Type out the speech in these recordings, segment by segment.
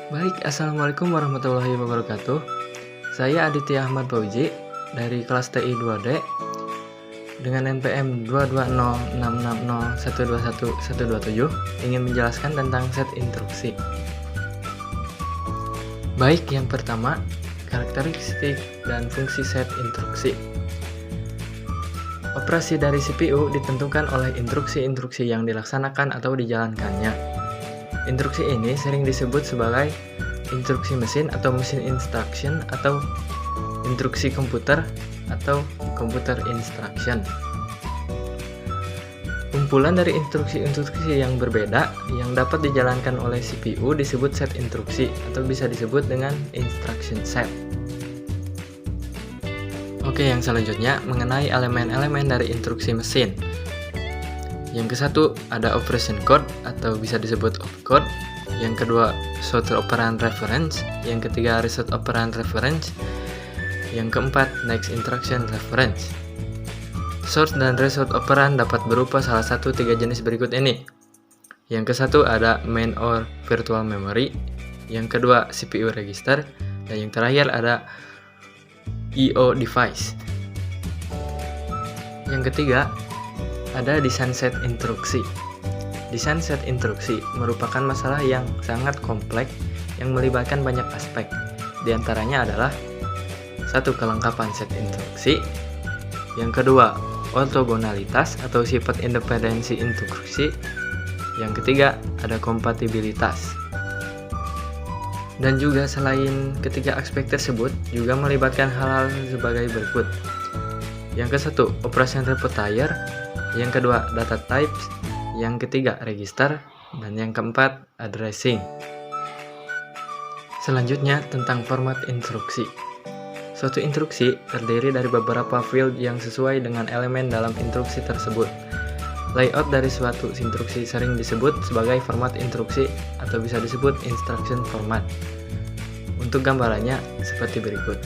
Baik, Assalamualaikum warahmatullahi wabarakatuh. Saya Aditya Ahmad Fauzi dari kelas TI 2D dengan NPM 220660121 ingin menjelaskan tentang set instruksi. Baik, yang pertama, karakteristik dan fungsi set instruksi. Operasi dari CPU ditentukan oleh instruksi-instruksi yang dilaksanakan atau dijalankannya. Instruksi ini sering disebut sebagai instruksi mesin atau machine instruction atau instruksi komputer atau computer instruction. Kumpulan dari instruksi-instruksi yang berbeda yang dapat dijalankan oleh CPU disebut set instruksi atau bisa disebut dengan instruction set. Oke, yang selanjutnya mengenai elemen-elemen dari instruksi mesin. Yang ke satu ada operation code atau bisa disebut opcode. Yang kedua source operand reference. Yang ketiga result operand reference. Yang keempat next instruction reference. Source dan result operand dapat berupa salah satu tiga jenis berikut ini. Yang ke satu ada main or virtual memory. Yang kedua CPU register. Dan yang terakhir ada I/O device. Yang ketiga ada design set instruksi. Design set instruksi merupakan masalah yang sangat kompleks yang melibatkan banyak aspek. Di antaranya adalah satu, kelengkapan set instruksi. Yang kedua, ortogonalitas atau sifat independensi instruksi. Yang ketiga, ada kompatibilitas. Dan juga selain ketiga aspek tersebut juga melibatkan hal-hal sebagai berikut. Yang ke satu, operation repertoire. Yang kedua, data types. Yang ketiga, register. Dan yang keempat, addressing. Selanjutnya tentang format instruksi. Suatu instruksi terdiri dari beberapa field yang sesuai dengan elemen dalam instruksi tersebut. Layout dari suatu instruksi sering disebut sebagai format instruksi atau bisa disebut instruction format. Untuk gambarannya seperti berikut.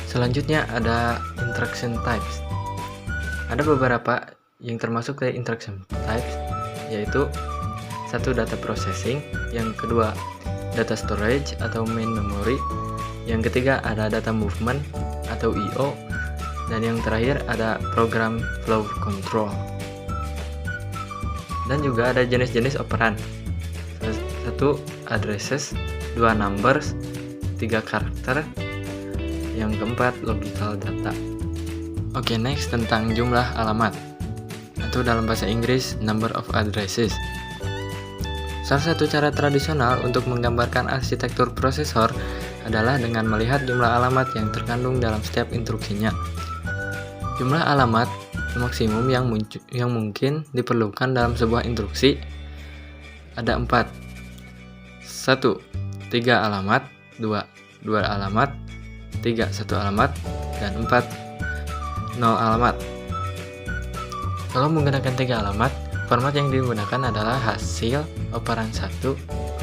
Selanjutnya ada instruction types. Ada beberapa yang termasuk dari instruction types, yaitu satu, data processing. Yang kedua, data storage atau main memory. Yang ketiga ada data movement atau I/O. Dan yang terakhir ada program flow control. Dan juga ada jenis-jenis operan. Satu, addresses. Dua, numbers. Tiga, karakter. Yang keempat, logical data. Oke, next tentang jumlah alamat atau dalam bahasa Inggris number of addresses. Salah satu cara tradisional untuk menggambarkan arsitektur prosesor adalah dengan melihat jumlah alamat yang terkandung dalam setiap instruksinya. Jumlah alamat maksimum yang mungkin diperlukan dalam sebuah instruksi ada 4. 1. 3 alamat. 2. 2 alamat. 3. 1 alamat. Dan 4. 0 alamat. Kalau menggunakan 3 alamat, format yang digunakan adalah hasil operan 1,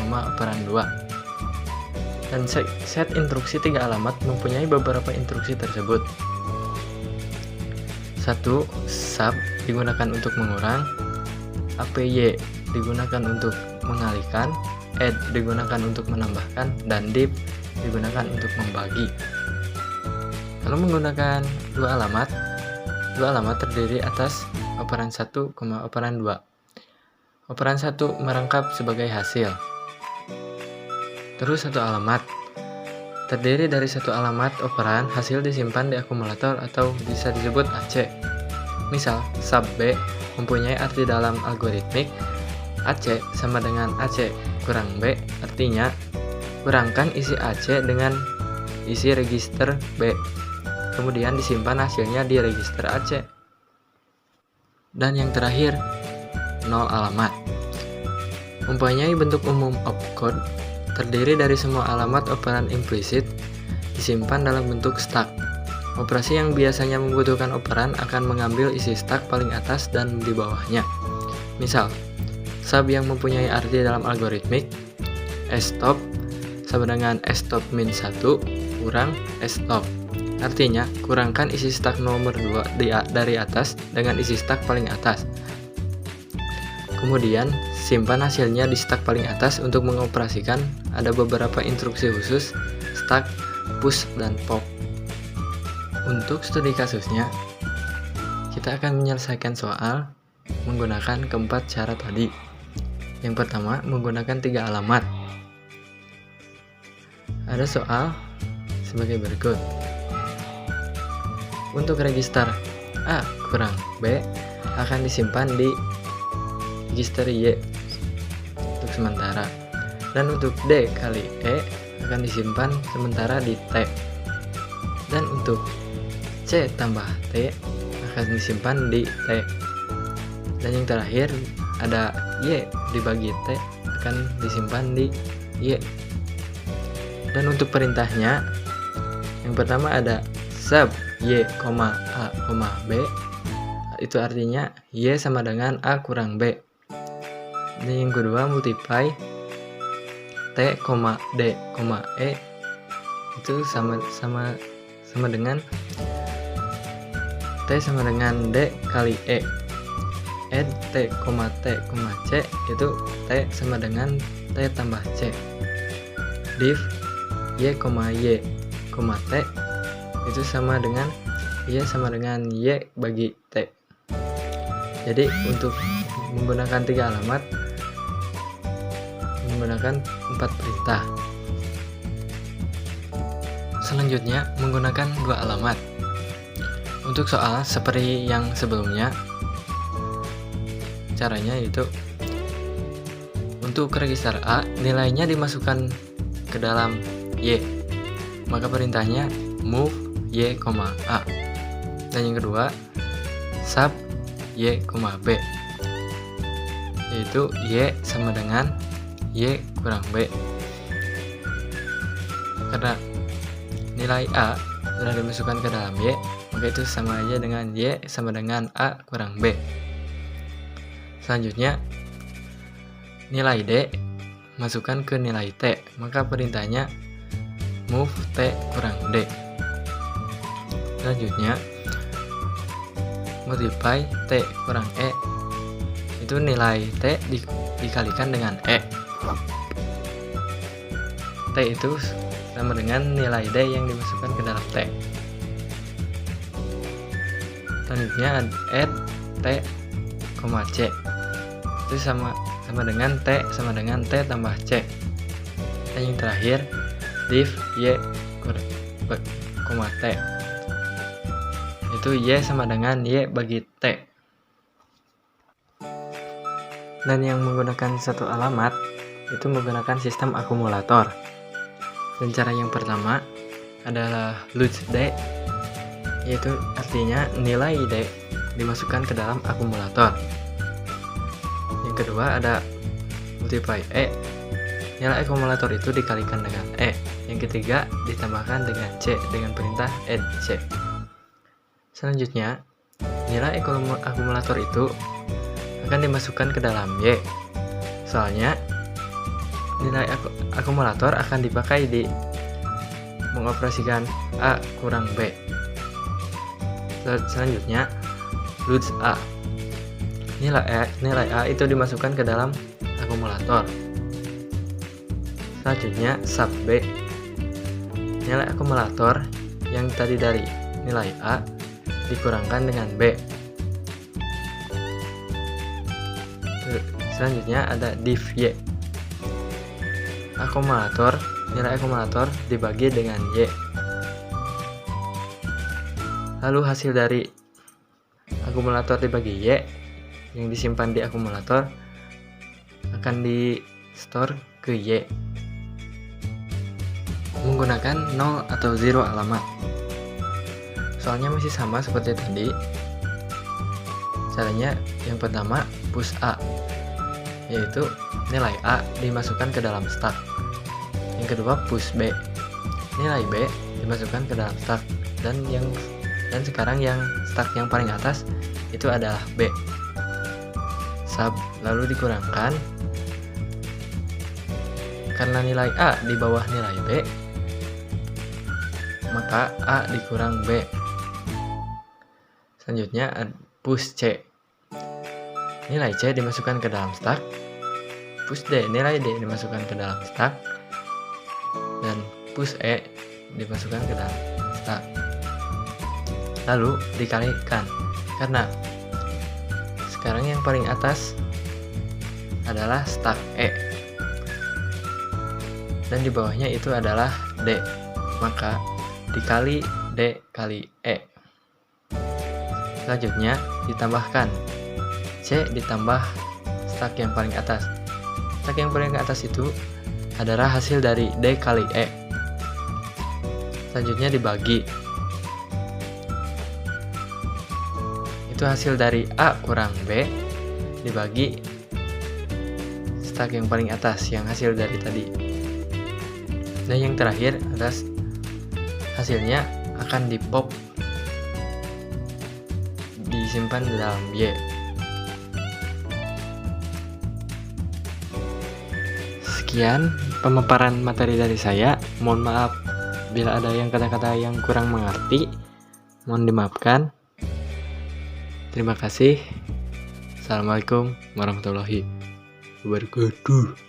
operan 2. Dan set instruksi 3 alamat mempunyai beberapa instruksi tersebut. 1. Sub digunakan untuk mengurang, APY digunakan untuk mengalihkan, add digunakan untuk menambahkan, dan div digunakan untuk membagi. Kalau menggunakan 2 alamat terdiri atas operan 1, operan 2. Operan 1 merangkap sebagai hasil. Terus 1 alamat terdiri dari 1 alamat operan, hasil disimpan di akumulator atau bisa disebut AC. Misal, sub B mempunyai arti dalam algoritmik AC sama dengan AC kurang B, artinya kurangkan isi AC dengan isi register B, kemudian disimpan hasilnya di register AC. Dan yang terakhir, 0 alamat mempunyai bentuk umum opcode, terdiri dari semua alamat operan implisit disimpan dalam bentuk stack. Operasi yang biasanya membutuhkan operan akan mengambil isi stack paling atas dan di bawahnya. Misal, sub yang mempunyai arti dalam algoritmik stop sama dengan stop min 1 kurang stop. Artinya, kurangkan isi stack nomor 2 dari atas dengan isi stack paling atas. Kemudian simpan hasilnya di stack paling atas. Untuk mengoperasikan ada beberapa instruksi khusus stack, push, dan pop. Untuk studi kasusnya, kita akan menyelesaikan soal menggunakan keempat cara tadi. Yang pertama, menggunakan 3 alamat. Ada soal sebagai berikut. Untuk register A kurang B akan disimpan di register Y untuk sementara, dan untuk D kali E akan disimpan sementara di T, dan untuk C tambah T akan disimpan di T, dan yang terakhir ada Y dibagi T akan disimpan di Y. Dan untuk perintahnya, yang pertama ada sub Y, A, B, itu artinya Y sama dengan A kurang B. Dan yang kedua multiply T, D, E, itu sama dengan T sama dengan D kali E. Add T, C, itu T sama dengan T tambah C. Div Y, T, itu sama dengan Y sama dengan Y bagi T. Jadi untuk menggunakan 3 alamat, menggunakan 4 perintah. Selanjutnya menggunakan 2 alamat. Untuk soal seperti yang sebelumnya, caranya yaitu untuk register A nilainya dimasukkan ke dalam Y, maka perintahnya move Y, A. Dan yang kedua sub Y, B, yaitu Y sama dengan Y kurang B. Karena nilai A sudah dimasukkan ke dalam Y, maka itu sama aja dengan Y sama dengan A kurang B. Selanjutnya nilai D masukkan ke nilai T, maka perintahnya move T kurang D. Selanjutnya multiply T kurang E, itu nilai T dikalikan dengan E. T itu sama dengan nilai D yang dimasukkan ke dalam T. Selanjutnya add T, C, itu sama dengan T sama dengan T tambah C. Dan yang terakhir div Y, T, itu Y sama dengan Y bagi T. Dan yang menggunakan 1 alamat itu menggunakan sistem akumulator. Dan cara yang pertama adalah lose D, yaitu artinya nilai D dimasukkan ke dalam akumulator. Yang kedua ada multiply E, nilai akumulator itu dikalikan dengan E. Yang ketiga ditambahkan dengan C dengan perintah add C. Selanjutnya nilai akumulator itu akan dimasukkan ke dalam Y, soalnya nilai akumulator akan dipakai di mengoperasikan A kurang B. Selanjutnya lose A, nilai A itu dimasukkan ke dalam akumulator. Selanjutnya sub B, nilai akumulator yang tadi dari nilai A dikurangkan dengan B. Selanjutnya ada div Y, nilai akumulator dibagi dengan Y. Lalu hasil dari akumulator dibagi Y yang disimpan di akumulator akan di store ke Y menggunakan 0 atau 0 alamat. Soalnya masih sama seperti tadi. Caranya yang pertama push A, yaitu nilai A dimasukkan ke dalam stack. Yang kedua push B, nilai B dimasukkan ke dalam stack, dan sekarang yang stack yang paling atas itu adalah B. Sub lalu dikurangkan, karena nilai A di bawah nilai B, maka A dikurang B. Selanjutnya push C, nilai C dimasukkan ke dalam stack, push D, nilai D dimasukkan ke dalam stack, dan push E dimasukkan ke dalam stack. Lalu dikalikan, karena sekarang yang paling atas adalah stack E dan di bawahnya itu adalah D, maka dikali D kali E. Selanjutnya ditambahkan C ditambah stack yang paling atas. Stack yang paling atas itu adalah hasil dari D kali E. Selanjutnya dibagi, itu hasil dari A kurang B dibagi stack yang paling atas yang hasil dari tadi. Dan yang terakhir atas hasilnya akan dipop, disimpan di dalam Y. Sekian pemaparan materi dari saya. Mohon maaf bila ada yang kata-kata yang kurang mengerti, mohon dimaafkan. Terima kasih. Assalamualaikum warahmatullahi wabarakatuh.